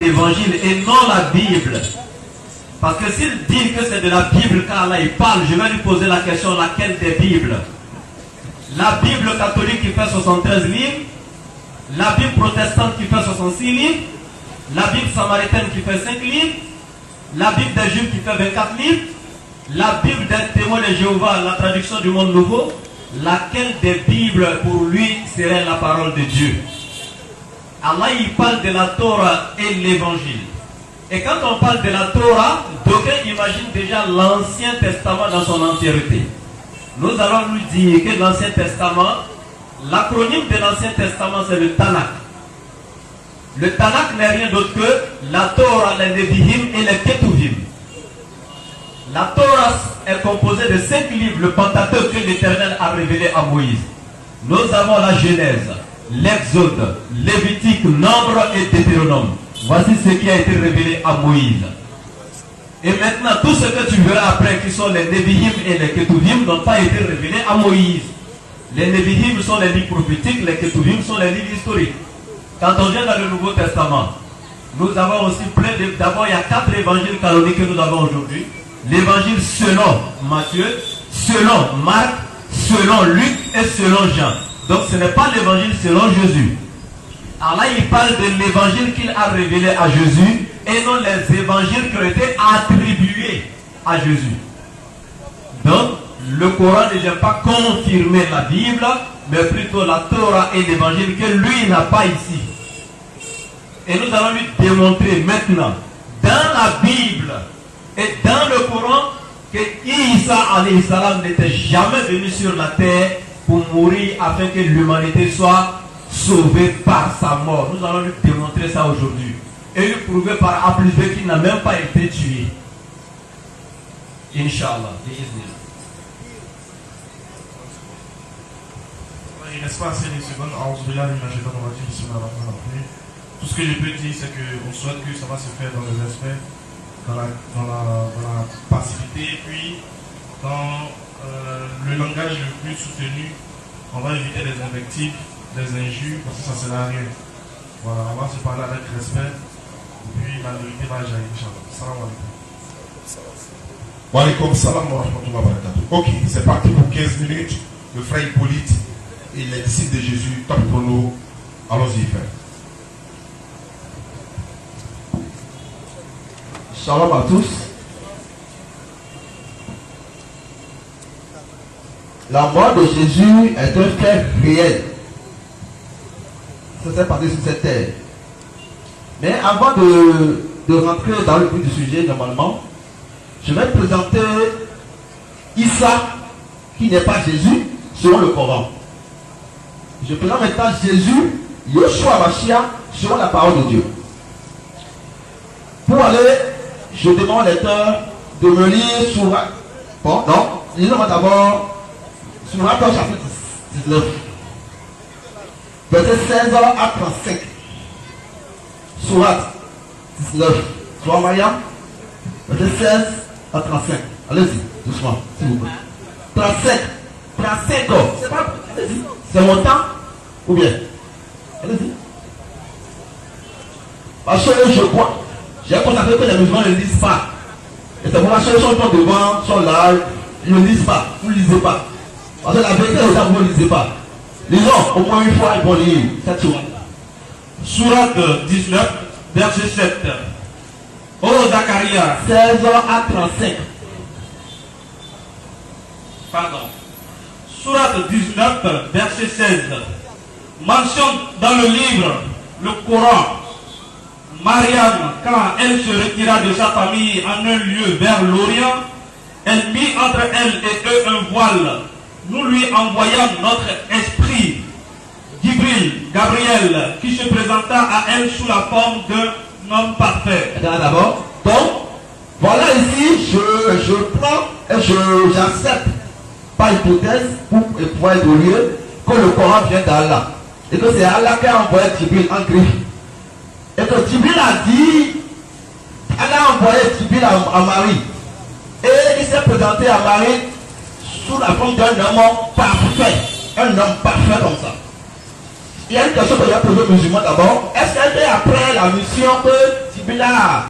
l'évangile et non la Bible. Parce que s'il dit que c'est de la Bible quand Allah il parle, je vais lui poser la question, laquelle des Bibles? La Bible catholique qui fait 73 livres, la Bible protestante qui fait 66 livres, la Bible samaritaine qui fait 5 livres, la Bible des Juifs qui fait 24 livres, la Bible des témoins de Jéhovah, la traduction du monde nouveau, laquelle des Bibles pour lui serait la parole de Dieu? Allah il parle de la Torah et l'évangile. Et quand on parle de la Torah, d'aucuns imaginent déjà l'Ancien Testament dans son entièreté. Nous allons lui dire que l'Ancien Testament, l'acronyme de l'Ancien Testament c'est le Tanakh. Le Tanakh n'est rien d'autre que la Torah, les Nevi'im et les Ketuvim. La Torah est composée de 5 livres, le Pentateuque que l'Éternel a révélé à Moïse. Nous avons la Genèse, l'Exode, Lévitique, Nombre et Deutéronome. Voici ce qui a été révélé à Moïse. Et maintenant, tout ce que tu verras après, qui sont les Nevi'im et les Ketuvim, n'ont pas été révélés à Moïse. Les Nevi'im sont les livres prophétiques, les Ketuvim sont les livres historiques. Quand on vient dans le Nouveau Testament, nous avons aussi plein de... D'abord, il y a 4 évangiles canoniques que nous avons aujourd'hui. L'évangile selon Matthieu, selon Marc, selon Luc et selon Jean. Donc ce n'est pas l'évangile selon Jésus. Alors là, il parle de l'évangile qu'il a révélé à Jésus et non les évangiles qui ont été attribués à Jésus. Donc, le Coran ne vient pas confirmer la Bible, mais plutôt la Torah et l'évangile que lui n'a pas ici. Et nous allons lui démontrer maintenant, dans la Bible et dans le Coran, que Isa alayhi salam n'était jamais venu sur la terre pour mourir afin que l'humanité soit sauvée par sa mort. Nous allons lui démontrer ça aujourd'hui. Et lui prouver par A plus B qu'il n'a même pas été tué. Inch'Allah. Il ne reste pas assez de secondes. Tout ce que je peux dire, c'est qu'on souhaite que ça va se faire dans le respect, dans la passivité, et puis dans le langage le plus soutenu. On va éviter les invectives, les injures, parce que ça ne sert à rien. Voilà, on va se parler avec respect, et puis la vérité va jaillir, Inch'Allah. Salam alaikum. Wa alaikum salam wa rahmatullahi wa barakatuh. Ok, c'est parti pour 15 minutes. Le frère Hippolyte et les disciples de Jésus, top chrono. Allons-y, frère. Shalom à tous. La mort de Jésus est un fait réel. Ça s'est passé sur cette terre. Mais avant de rentrer dans le but du sujet, normalement, je vais présenter Issa, qui n'est pas Jésus, selon le Coran. Je présente maintenant Jésus, Yoshua Mashiach, selon la parole de Dieu. Pour aller, je demande au lecteur de me lire sur... Bon, non, lisons d'abord sur Acte chapitre 19, verset 16 à 35. Sourate 19, Sourate Mariam, verset 16 à 35. Allez-y, doucement, s'il vous plaît. 35, c'est pas... Allez-y, c'est mon temps ou bien? Allez-y. Parce que je crois, j'ai constaté que les musulmans ne lisent pas. Et c'est pour ça que ceux qui sont devant, sont là, ils ne lisent pas, vous ne lisez pas. Parce que la vérité, vous ne lisez pas. Lisons, au moins une fois, ils vont lire cette sourate. Sourate 19, verset 7. Oh Zacharia. 16 à 35. Pardon. Sourate 19, verset 16. Mentionne dans le livre, le Coran, Mariam, quand elle se retira de sa famille en un lieu vers l'Orient, elle mit entre elle et eux un voile. Nous lui envoyâmes notre esprit, Gabriel, qui se présenta à elle sous la forme d'un homme parfait. D'abord, donc, voilà ici, je prends et j'accepte, par hypothèse, pour pouvoir être au lieu, que le Coran vient d'Allah. Et que c'est Allah qui a envoyé Jibril en griffe. Et que Jibril a dit, Allah a envoyé Jibril à Marie. Et il s'est présenté à Marie sous la forme d'un homme parfait. Un homme parfait comme ça. Il y a une question que j'ai posée aux musulmans d'abord. Est-ce qu'elle est après la mission que Bila